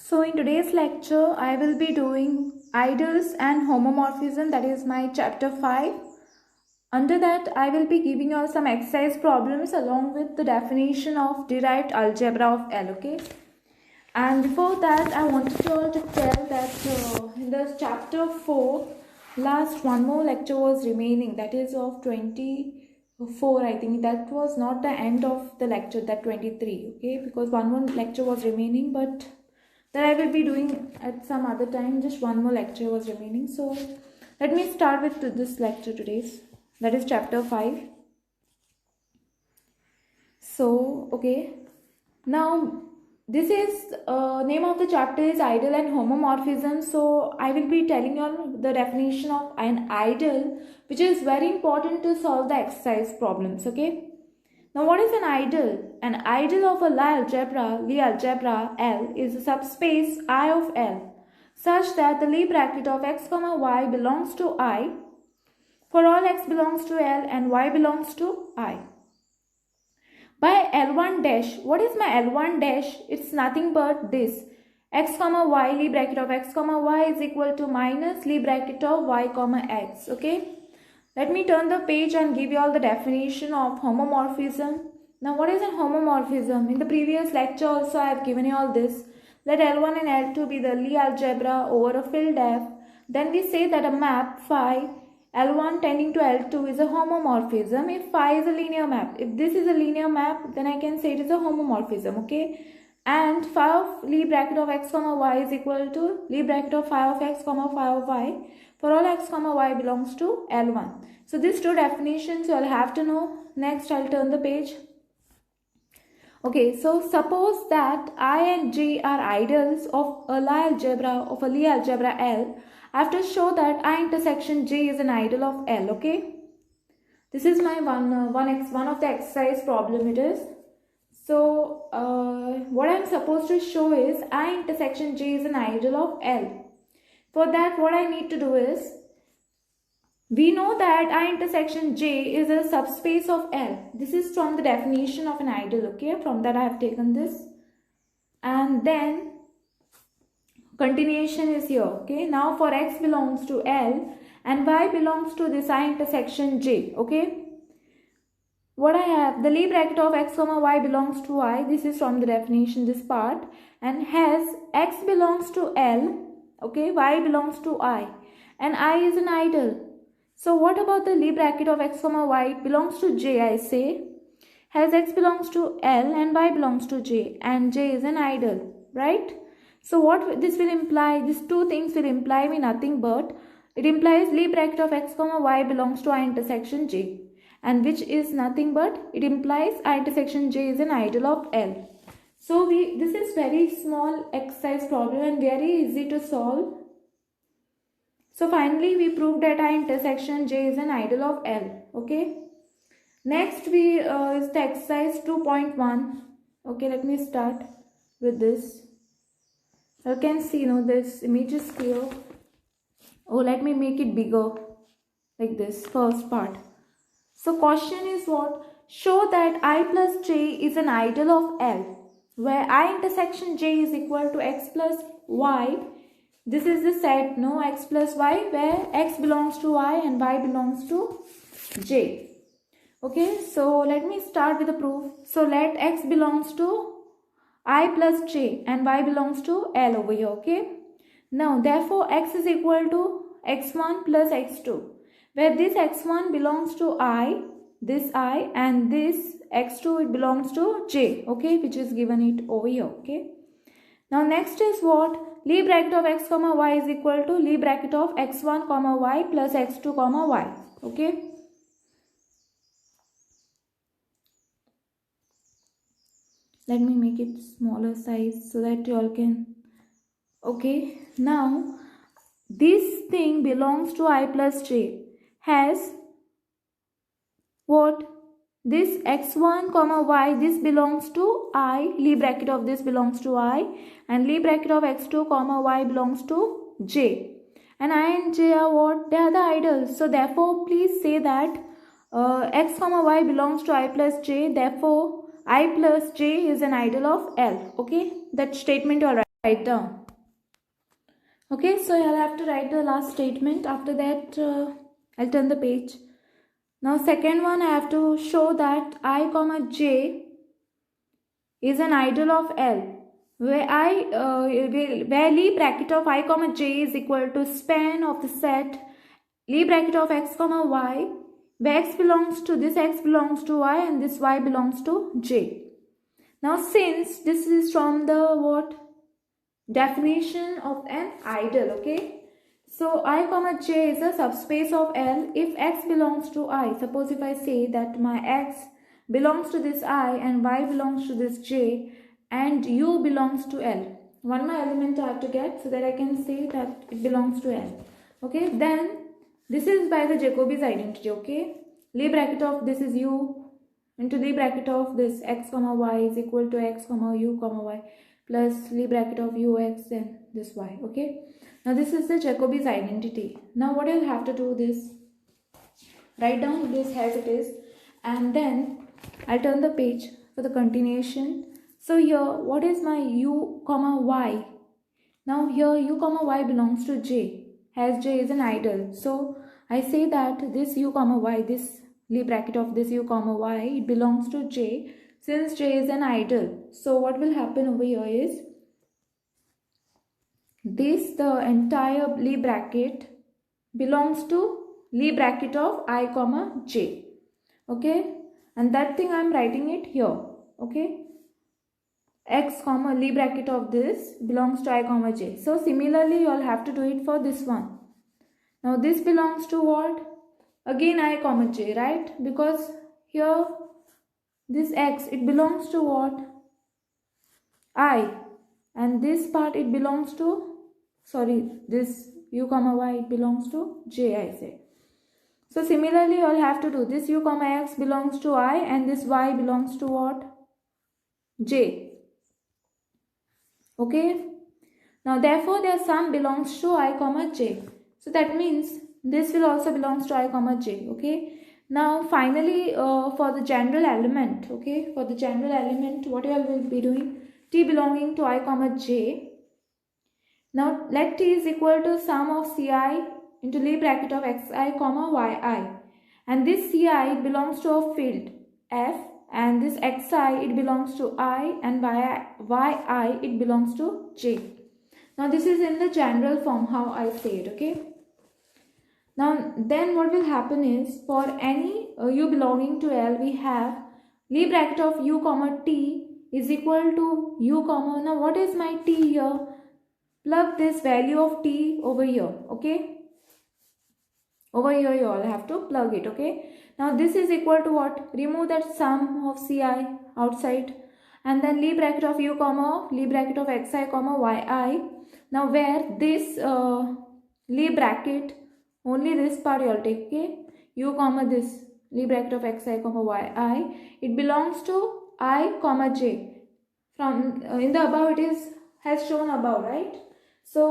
So in today's lecture, I will be doing ideals and homomorphism, that is my chapter 5. Under that, I will be giving you all some exercise problems along with the definition of derived algebra of L, okay? And before that, I wanted you all to tell that in the chapter 4, last one more lecture was remaining, that is of 24, I think. That was not the end of the lecture, that 23, okay? Because one more lecture was remaining, but that I will be doing at some other time. Just one more lecture was remaining. So let me start with this lecture today's. That is chapter 5. So, okay. Now, this is name of the chapter is ideal and homomorphism. So I will be telling you all the definition of an ideal, which is very important to solve the exercise problems, okay? Now, what is an ideal? An ideal of a Lie algebra L is a subspace I of L, such that the Lie bracket of x, y belongs to I for all x belongs to L and y belongs to I. By L1 dash, what is my L1 dash? It's nothing but this. X, y, Lie bracket of x, y is equal to minus Lie bracket of y, x, okay? Let me turn the page and give you all the definition of homomorphism. Now, what is a homomorphism? In the previous lecture also I have given you all this. Let L1 and L2 be the Lie algebra over a filled F. Then we say that a map phi L1 tending to L2 is a homomorphism if phi is a linear map. If this is a linear map, then I can say it is a homomorphism, okay? And phi of Lie bracket of x, y is equal to Lie bracket of phi of x, phi of y for all x, y belongs to L1. So these two definitions you all have to know. Next, I'll turn the page. Okay, so suppose that I and J are ideals of a Lie algebra L. I have to show that I intersection J is an ideal of L, okay? This is my one of the exercise problem it is. So, what I am supposed to show is I intersection J is an ideal of L. For that, what I need to do is, we know that I intersection J is a subspace of L. This is from the definition of an ideal, okay? From that I have taken this. And then, continuation is here, okay? Now for x belongs to L and y belongs to this I intersection J, okay? What I have, the Lie bracket of x, y belongs to I. This is from the definition, this part. And has x belongs to L, okay, y belongs to I, and I is an ideal. So what about the Lie bracket of x, y? It belongs to J, I say. Has x belongs to L and y belongs to J, and J is an ideal, right? So what this will imply, these two things will imply me nothing but, it implies Lie bracket of x, y belongs to I intersection J, and which is nothing but, it implies I intersection J is an ideal of L. So this is very small exercise problem and very easy to solve. So finally we proved that I intersection J is an ideal of L, okay? Next is the exercise 2.1. Okay, let me start with this. You can see, this image is clear. Oh, let me make it bigger, like this, first part. So question is what? Show that I plus J is an ideal of L, where I intersection J is equal to x plus y. This is the set, x plus y, where x belongs to I and y belongs to J. Okay, so let me start with the proof. So let x belongs to I plus J and y belongs to L over here, okay? Now, therefore, x is equal to x1 plus x2, where this x1 belongs to I, this I, and this x2, it belongs to J, okay, which is given it over here, okay? Now, next is what? Lie bracket of x, y is equal to Lie bracket of x1, y plus x2, y, okay? Let me make it smaller size so that you all can, okay? Now, this thing belongs to I plus J, has what? This x1, y, this belongs to I, Lie bracket of this belongs to I, and Lie bracket of x2, y belongs to J. And I and J are what? They are the ideals. So therefore, please say that x, y belongs to I plus J, therefore I plus J is an ideal of L, okay? That statement you all right. write down. Okay, so I'll have to write the last statement. After that, I'll turn the page. Now, second one, I have to show that I comma j is an idol of L, where Lie bracket of I comma j is equal to span of the set Lie bracket of x comma y, where x belongs to this x belongs to y and this y belongs to j. Now, since this is from the what definition of an idol, okay, so I comma j is a subspace of L if x belongs to I. Suppose if I say that my x belongs to this I and y belongs to this j and u belongs to L. One more element I have to get so that I can say that it belongs to L. Okay, then this is by the Jacobi's identity. Okay, Lie bracket of this is u into Lie bracket of this x comma y is equal to x comma u comma y plus Lie bracket of ux and this y. Okay, now this is the Jacobi's identity. Now what I'll have to do this, write down this as it is, and then I'll turn the page for the continuation. So here, what is my u comma y? Now here u comma y belongs to j, as j is an idol. So I say that this u comma y, this Lie bracket of this u comma y, it belongs to j since j is an idol. So what will happen over here is this, the entire Lie bracket belongs to Lie bracket of I comma j. Okay, and that thing I am writing it here. Okay, x comma Lie bracket of this belongs to I comma j. So similarly you all have to do it for this one. Now this belongs to what? Again I comma j, right? Because here this x, it belongs to what? I, and this part it belongs to, sorry, this u comma y, it belongs to j, I say. So similarly you all have to do this u comma x belongs to I and this y belongs to what? J. Okay, now therefore their sum belongs to I comma j. So that means this will also belongs to I comma j. Okay, now finally for the general element, okay, for the general element what you all will be doing, t belonging to I comma j. Now let t is equal to sum of ci into Lie bracket of xi comma yi, and this ci it belongs to a field f, and this xi it belongs to I and yi it belongs to j. Now this is in the general form how I say it. Okay, now then what will happen is for any u belonging to L, we have Lie bracket of u comma t is equal to u comma, now what is my t here? Plug this value of t over here. Okay, over here you all have to plug it. Okay, now this is equal to what? Remove that sum of ci outside, and then Lie bracket of u comma Lie bracket of xi comma yi. Now where this Lie bracket, only this part you all take. Okay, u comma this Lie bracket of xi comma yi, it belongs to I comma j. From in the above it is has shown above, right? So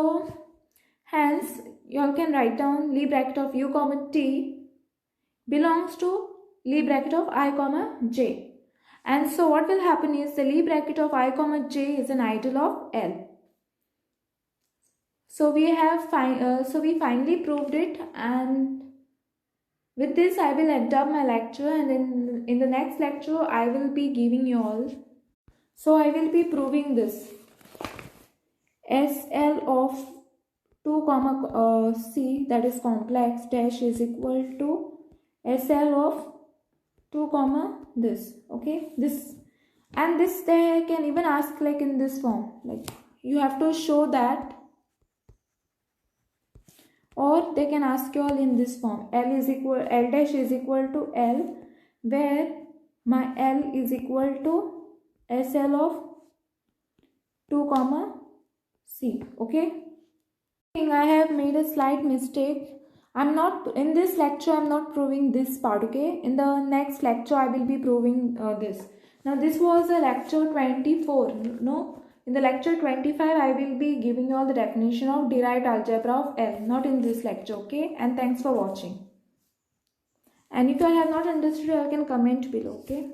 hence you all can write down Lie bracket of u comma t belongs to Lie bracket of I comma j. And so what will happen is the Lie bracket of I comma j is an idol of L. So we finally proved it, and with this I will end up my lecture, and then in the next lecture I will be giving you all. So I will be proving this SL of 2 comma C, that is complex dash, is equal to SL of 2 comma this. Okay, this and this they can even ask like in this form, like you have to show that, or they can ask you all in this form, L dash is equal to L, where my L is equal to SL of 2 comma C. Okay, I have made a slight mistake. I'm not in this lecture, I'm not proving this part. Okay, in the next lecture I will be proving this. Now this was a lecture 24. No, in the lecture 25 I will be giving you all the definition of derived algebra of L, not in this lecture. Okay, and thanks for watching. And if you have not understood, you can comment below. Okay.